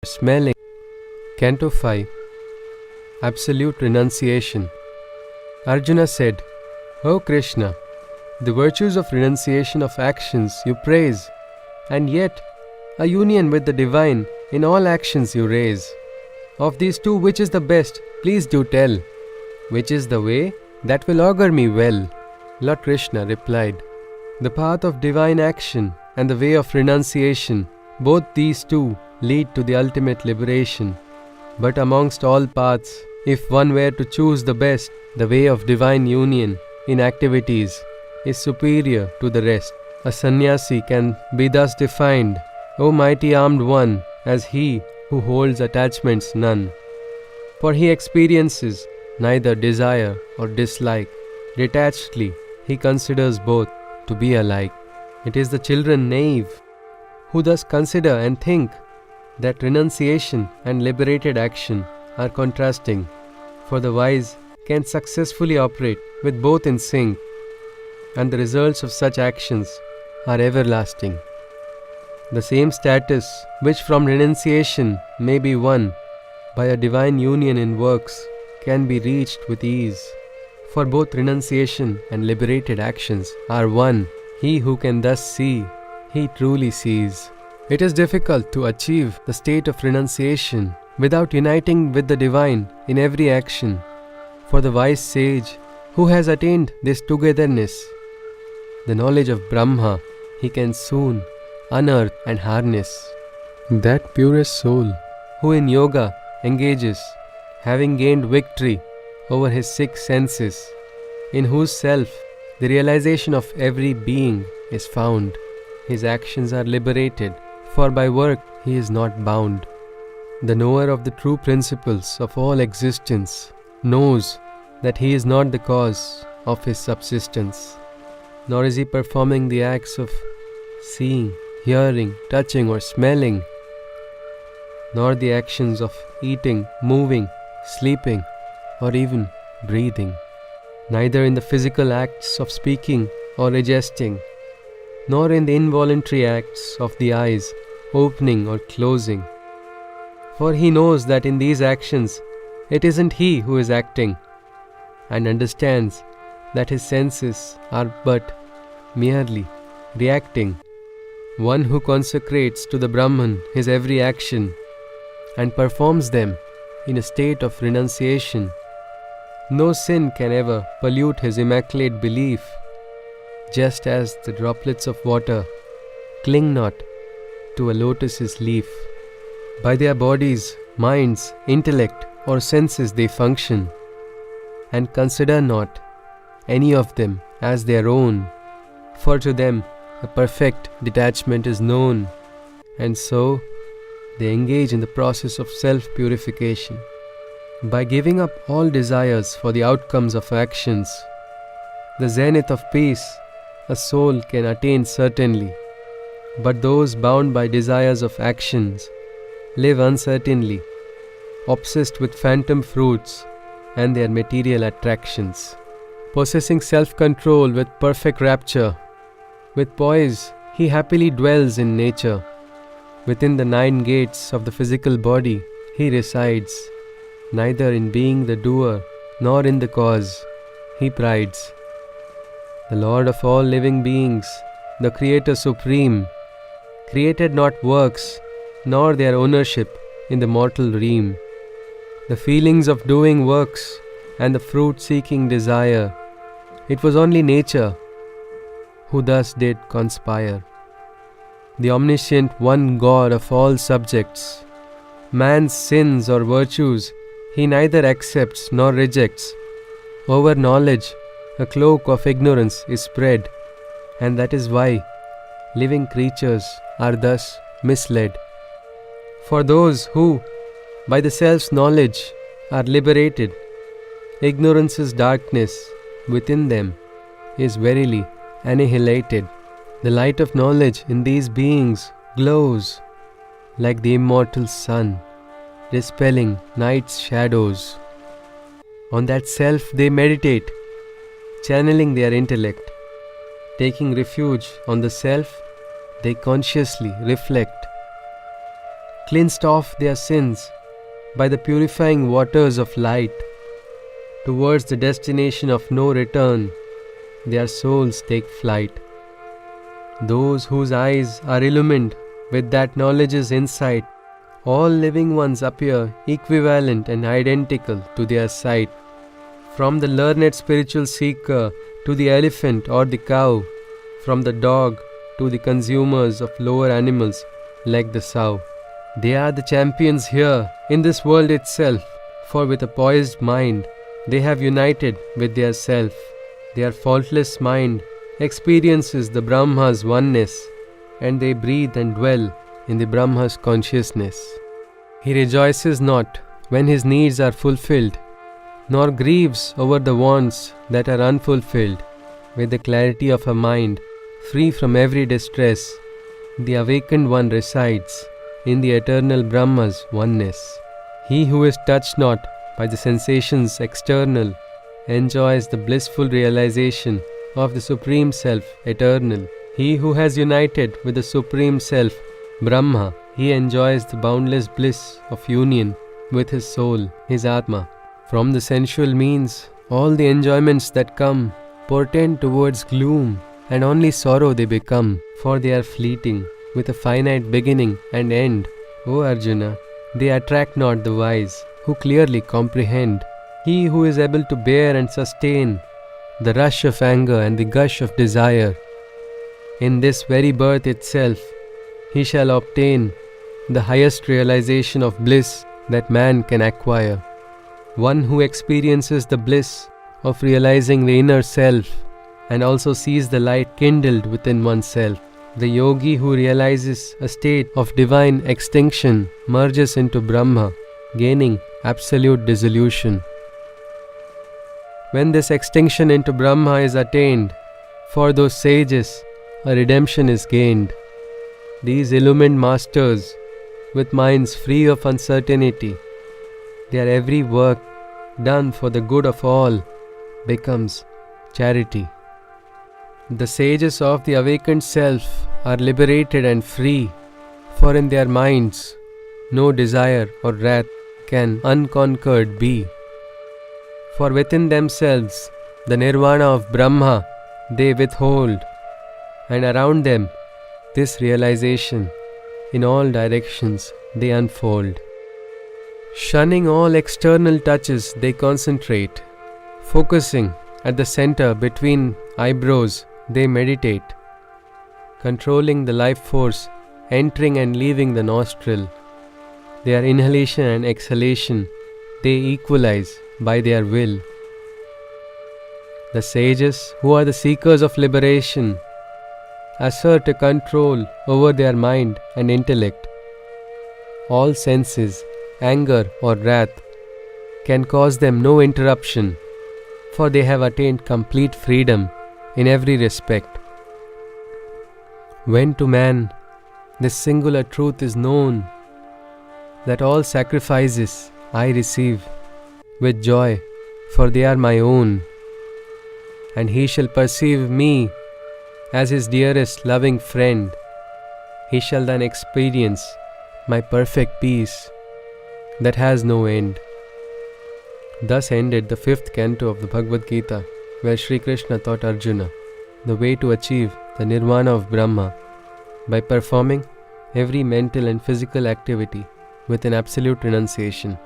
Smelling. Canto 5. Absolute Renunciation. Arjuna said, O Krishna, the virtues of renunciation of actions you praise, and yet a union with the divine in all actions you raise. Of these two, which is the best? Please do tell. Which is the way that will augur me well? Lord Krishna replied, the path of divine action and the way of renunciation, both these two lead to the ultimate liberation. But amongst all paths, if one were to choose the best, the way of divine union in activities is superior to the rest. A sannyasi can be thus defined, O mighty armed one, as he who holds attachments none. For he experiences neither desire or dislike. Detachedly, he considers both to be alike. It is the children naive who thus consider and think that renunciation and liberated action are contrasting, for the wise can successfully operate with both in sync, and the results of such actions are everlasting. The same status which from renunciation may be won by a divine union in works can be reached with ease, for both renunciation and liberated actions are one. He who can thus see, he truly sees. It is difficult to achieve the state of renunciation without uniting with the divine in every action. For the wise sage who has attained this togetherness, the knowledge of Brahma, he can soon unearth and harness. That purest soul who in yoga engages, having gained victory over his six senses, in whose self the realization of every being is found, his actions are liberated, for by work he is not bound. The knower of the true principles of all existence knows that he is not the cause of his subsistence, nor is he performing the acts of seeing, hearing, touching or smelling, nor the actions of eating, moving, sleeping or even breathing, neither in the physical acts of speaking or digesting, nor in the involuntary acts of the eyes opening or closing. For he knows that in these actions it isn't he who is acting, and understands that his senses are but merely reacting. One who consecrates to the Brahman his every action and performs them in a state of renunciation, no sin can ever pollute his immaculate belief, just as the droplets of water cling not to a lotus's leaf. By their bodies, minds, intellect or senses they function, and consider not any of them as their own, for to them a perfect detachment is known, and so they engage in the process of self-purification. By giving up all desires for the outcomes of actions, the zenith of peace a soul can attain certainly, but those bound by desires of actions live uncertainly, obsessed with phantom fruits and their material attractions. Possessing self-control with perfect rapture, with poise he happily dwells in nature. Within the 9 gates of the physical body he resides, neither in being the doer nor in the cause he prides. The Lord of all living beings, the Creator Supreme, created not works nor their ownership in the mortal realm. The feelings of doing works and the fruit-seeking desire, it was only nature who thus did conspire. The omniscient one God of all subjects, man's sins or virtues he neither accepts nor rejects. Over knowledge a cloak of ignorance is spread, and that is why living creatures are thus misled. For those who, by the self's knowledge, are liberated, ignorance's darkness within them is verily annihilated. The light of knowledge in these beings glows like the immortal sun, dispelling night's shadows. On that self they meditate, channeling their intellect. Taking refuge on the self, they consciously reflect. cleansed off their sins by the purifying waters of light, towards the destination of no return, their souls take flight. Those whose eyes are illumined with that knowledge's insight, all living ones appear equivalent and identical to their sight. From the learned spiritual seeker to the elephant or the cow, from the dog to the consumers of lower animals like the sow. They are the champions here in this world itself, for with a poised mind they have united with their self. Their faultless mind experiences the Brahma's oneness, and they breathe and dwell in the Brahma's consciousness. He rejoices not when his needs are fulfilled, nor grieves over the wants that are unfulfilled. With the clarity of a mind free from every distress, the awakened one resides in the eternal Brahma's oneness. He who is touched not by the sensations external enjoys the blissful realization of the Supreme Self eternal. He who has united with the Supreme Self, Brahma, he enjoys the boundless bliss of union with his soul, his Atma. From the sensual means, all the enjoyments that come portend towards gloom, and only sorrow they become, for they are fleeting, with a finite beginning and end. O Arjuna, they attract not the wise, who clearly comprehend. He who is able to bear and sustain the rush of anger and the gush of desire, in this very birth itself, he shall obtain the highest realization of bliss that man can acquire. One who experiences the bliss of realizing the inner self and also sees the light kindled within oneself. The yogi who realizes a state of divine extinction merges into Brahma, gaining absolute dissolution. When this extinction into Brahma is attained, for those sages, a redemption is gained. These illumined masters, with minds free of uncertainty, their every work done for the good of all becomes charity. The sages of the awakened self are liberated and free, for in their minds no desire or wrath can unconquered be. For within themselves the nirvana of Brahma they withhold, and around them this realization in all directions they unfold. Shunning all external touches, they concentrate. Focusing at the center between eyebrows, they meditate. Controlling the life force entering and leaving the nostril, their inhalation and exhalation, they equalize by their will. The sages, who are the seekers of liberation, assert a control over their mind and intellect. All senses, anger or wrath, can cause them no interruption, for they have attained complete freedom in every respect. When to man this singular truth is known, that all sacrifices I receive with joy, for they are my own, and he shall perceive me as his dearest loving friend, he shall then experience my perfect peace that has no end. Thus ended the 5th canto of the Bhagavad Gita, where Sri Krishna taught Arjuna the way to achieve the nirvana of Brahma by performing every mental and physical activity with an absolute renunciation.